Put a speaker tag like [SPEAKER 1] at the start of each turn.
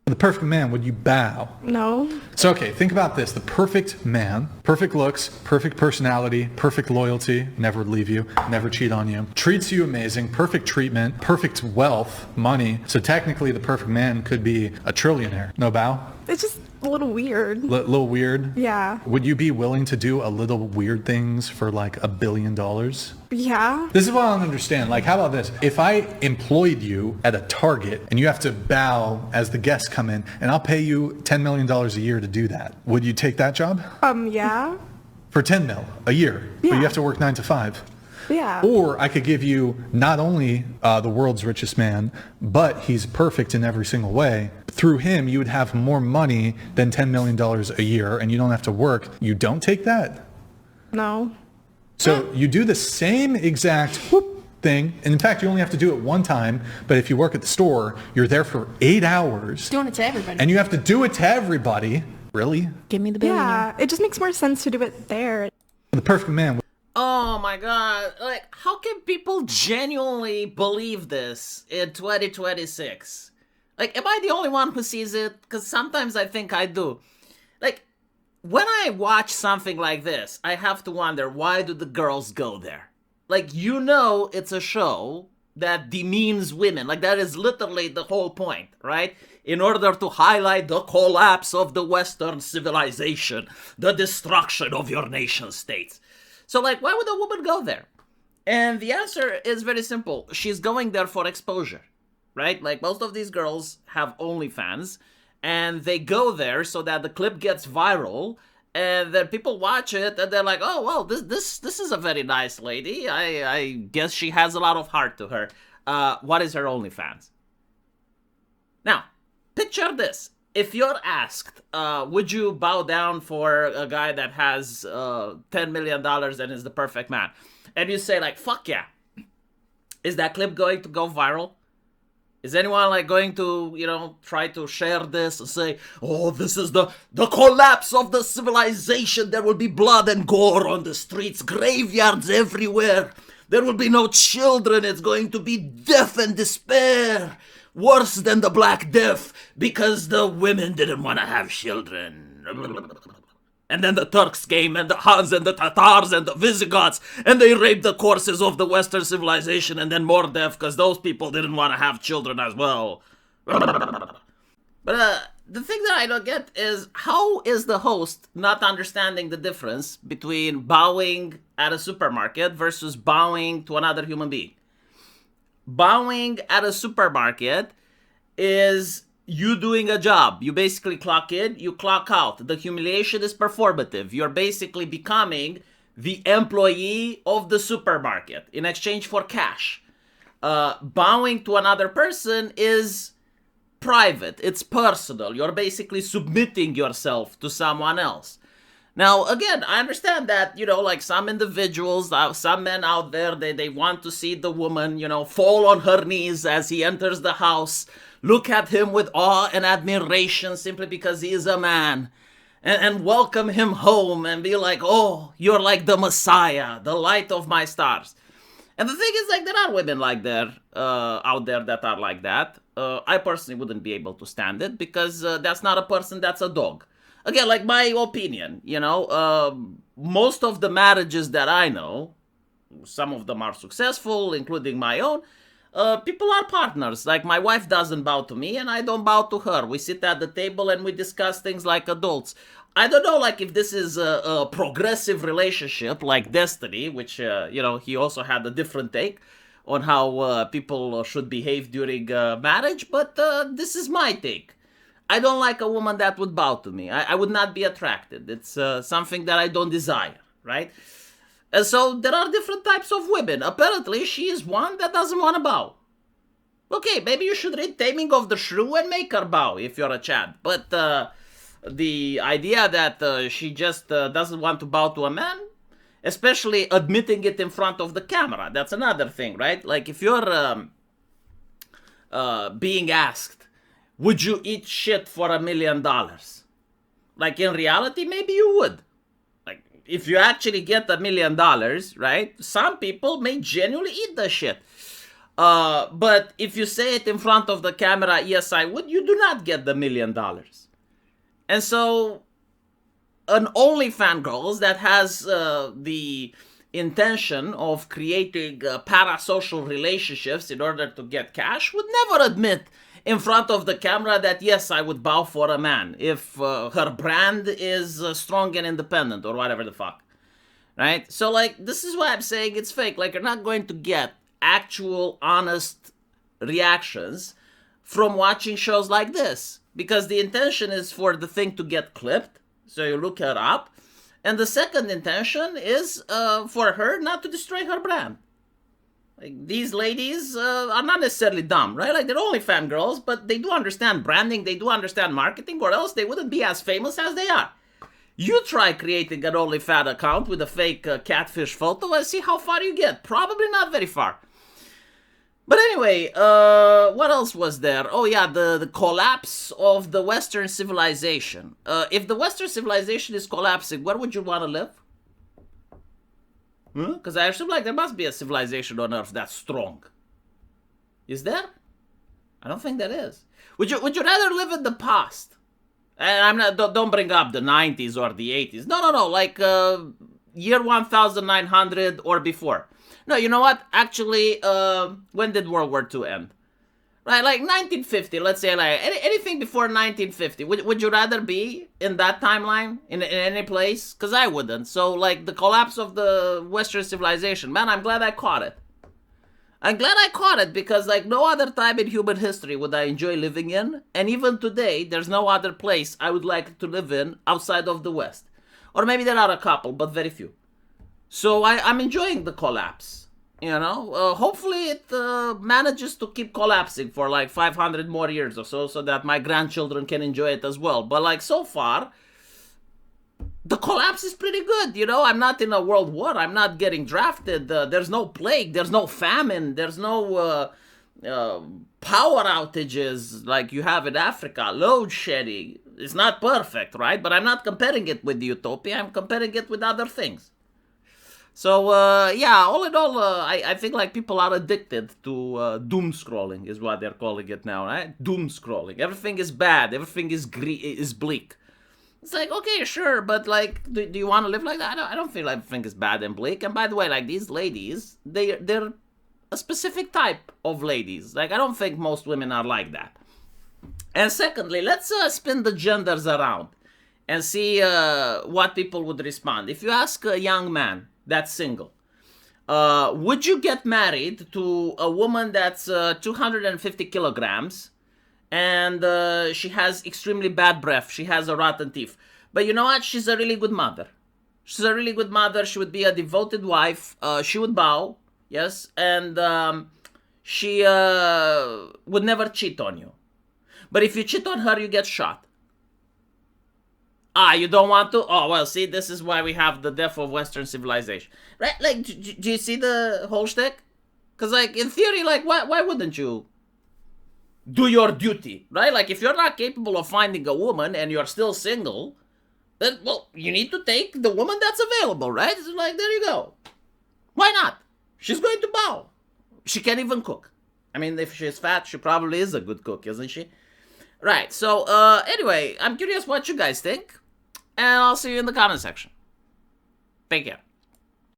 [SPEAKER 1] The perfect man, would you bow?
[SPEAKER 2] No.
[SPEAKER 1] So, okay, think about this. The perfect man, perfect looks, perfect personality, perfect loyalty, never leave you, never cheat on you, treats you amazing, perfect treatment, perfect wealth, money. So technically the perfect man could be a trillionaire. No bow?
[SPEAKER 2] It's just a little weird.
[SPEAKER 1] Little weird?
[SPEAKER 2] Yeah.
[SPEAKER 1] Would you be willing to do a little weird things for like $1 billion?
[SPEAKER 2] Yeah.
[SPEAKER 1] This is what I don't understand. Like, how about this? If I employed you at a Target and you have to bow as the guests come in, and I'll pay you $10 million a year to do that, would you take that job?
[SPEAKER 2] Yeah.
[SPEAKER 1] For 10 mil a year, but
[SPEAKER 2] Yeah.
[SPEAKER 1] you have to work 9 to 5.
[SPEAKER 2] Yeah.
[SPEAKER 1] Or I could give you not only the world's richest man, but he's perfect in every single way. Through him, you would have more money than $10 million a year, and you don't have to work. You don't take that?
[SPEAKER 2] No.
[SPEAKER 1] So you do the same exact thing, and in fact, you only have to do it one time, but if you work at the store, you're there for 8 hours.
[SPEAKER 3] Doing it to everybody.
[SPEAKER 1] And you have to do it to everybody. Really?
[SPEAKER 3] Give me the billionaire.
[SPEAKER 2] Yeah. It just makes more sense to do it there.
[SPEAKER 1] The perfect man.
[SPEAKER 4] Oh my god, like, how can people genuinely believe this in 2026? Like, am I the only one who sees it? Because sometimes I think I do. Like, when I watch something like this, I have to wonder, why do the girls go there? Like, you know it's a show that demeans women. Like, that is literally the whole point, right? In order to highlight the collapse of the Western civilization, the destruction of your nation states. So, like, why would a woman go there? And the answer is very simple. She's going there for exposure, right? Like, most of these girls have OnlyFans, and they go there so that the clip gets viral, and then people watch it, and they're like, oh, well, this is a very nice lady. I guess she has a lot of heart to her. What is her OnlyFans? Now, picture this. If you're asked, would you bow down for a guy that has $10 million and is the perfect man? And you say, like, fuck yeah. Is that clip going to go viral? Is anyone, like, going to, try to share this and say, oh, this is the collapse of the civilization. There will be blood and gore on the streets, graveyards everywhere. There will be no children. It's going to be death and despair. Worse than the Black Death, because the women didn't want to have children. And then the Turks came, and the Huns, and the Tatars, and the Visigoths, and they raped the corpses of the Western civilization, and then more death, because those people didn't want to have children as well. But the thing that I don't get is, how is the host not understanding the difference between bowing at a supermarket versus bowing to another human being? Bowing at a supermarket is you doing a job. You basically clock in, you clock out. The humiliation is performative. You're basically becoming the employee of the supermarket in exchange for cash. Bowing to another person is private. It's personal. You're basically submitting yourself to someone else. Now, again, I understand that, like some individuals, some men out there, they want to see the woman, fall on her knees as he enters the house, look at him with awe and admiration simply because he is a man, and welcome him home and be like, oh, you're like the Messiah, the light of my stars. And the thing is, like, there are women like that out there that are like that. I personally wouldn't be able to stand it because that's not a person, that's a dog. Again, like, my opinion, most of the marriages that I know, some of them are successful, including my own, people are partners. Like, my wife doesn't bow to me and I don't bow to her. We sit at the table and we discuss things like adults. I don't know, like, if this is a progressive relationship like Destiny, which, he also had a different take on how people should behave during marriage, but this is my take. I don't like a woman that would bow to me. I would not be attracted. It's something that I don't desire, right? And so there are different types of women. Apparently, she is one that doesn't want to bow. Okay, maybe you should read Taming of the Shrew and make her bow if you're a Chad. But the idea that she just doesn't want to bow to a man, especially admitting it in front of the camera, that's another thing, right? Like, if you're being asked, would you eat shit for $1 million? Like, in reality, maybe you would. Like, if you actually get $1 million, right? Some people may genuinely eat the shit. But if you say it in front of the camera, yes, I would, you do not get the $1 million. And so an OnlyFans girls that has the intention of creating parasocial relationships in order to get cash would never admit in front of the camera that, yes, I would bow for a man if her brand is strong and independent or whatever the fuck. Right? So, like, this is why I'm saying it's fake. Like, you're not going to get actual, honest reactions from watching shows like this. Because the intention is for the thing to get clipped. So you look her up. And the second intention is for her not to destroy her brand. Like, these ladies are not necessarily dumb, right? Like, they're OnlyFans girls, but they do understand branding, they do understand marketing, or else they wouldn't be as famous as they are. You try creating an OnlyFans account with a fake catfish photo and see how far you get. Probably not very far. But anyway, what else was there? Oh yeah, the collapse of the Western civilization. If the Western civilization is collapsing, where would you want to live? Because I assume like there must be a civilization on Earth that's strong. Is there? I don't think there is. Would you rather live in the past? And I'm not. Don't bring up the 90s or the 80s. No. Like year 1900 or before. No, you know what? Actually, when did World War II end? Right, like 1950. Let's say like anything before 1950. Would you rather be in that timeline in any place? Because I wouldn't. So like the collapse of the Western civilization. Man, I'm glad I caught it. I'm glad I caught it because like no other time in human history would I enjoy living in. And even today, there's no other place I would like to live in outside of the West. Or maybe there are a couple, but very few. So I'm enjoying the collapse. You know, hopefully it manages to keep collapsing for like 500 more years or so that my grandchildren can enjoy it as well. But like so far, the collapse is pretty good, you know? I'm not in a world war. I'm not getting drafted. There's no plague. There's no famine. There's no power outages like you have in Africa. Load shedding. It's not perfect, right? But I'm not comparing it with the utopia. I'm comparing it with other things. So, yeah, all in all, I think like people are addicted to doom scrolling is what they're calling it now, right? Doom scrolling. Everything is bad. Everything is bleak. It's like, okay, sure, but like, do you want to live like that? I don't feel like everything is bad and bleak. And by the way, like these ladies, they're a specific type of ladies. Like, I don't think most women are like that. And secondly, let's spin the genders around and see what people would respond. If you ask a young man that's single, would you get married to a woman that's 250 kilograms and she has extremely bad breath, she has a rotten teeth, but you know what, she's a really good mother. She's a really good mother. She would be a devoted wife. She would bow, yes, and she would never cheat on you. But if you cheat on her, you get shot. You don't want to? Oh, well, see, this is why we have the death of Western civilization. Right? Like, do you see the whole shtick? Because, like, in theory, like, why wouldn't you do your duty, right? Like, if you're not capable of finding a woman and you're still single, then, well, you need to take the woman that's available, right? It's like, there you go. Why not? She's going to bow. She can't even cook. I mean, if she's fat, she probably is a good cook, isn't she? Right, so, anyway, I'm curious what you guys think. And I'll see you in the comment section. Take care.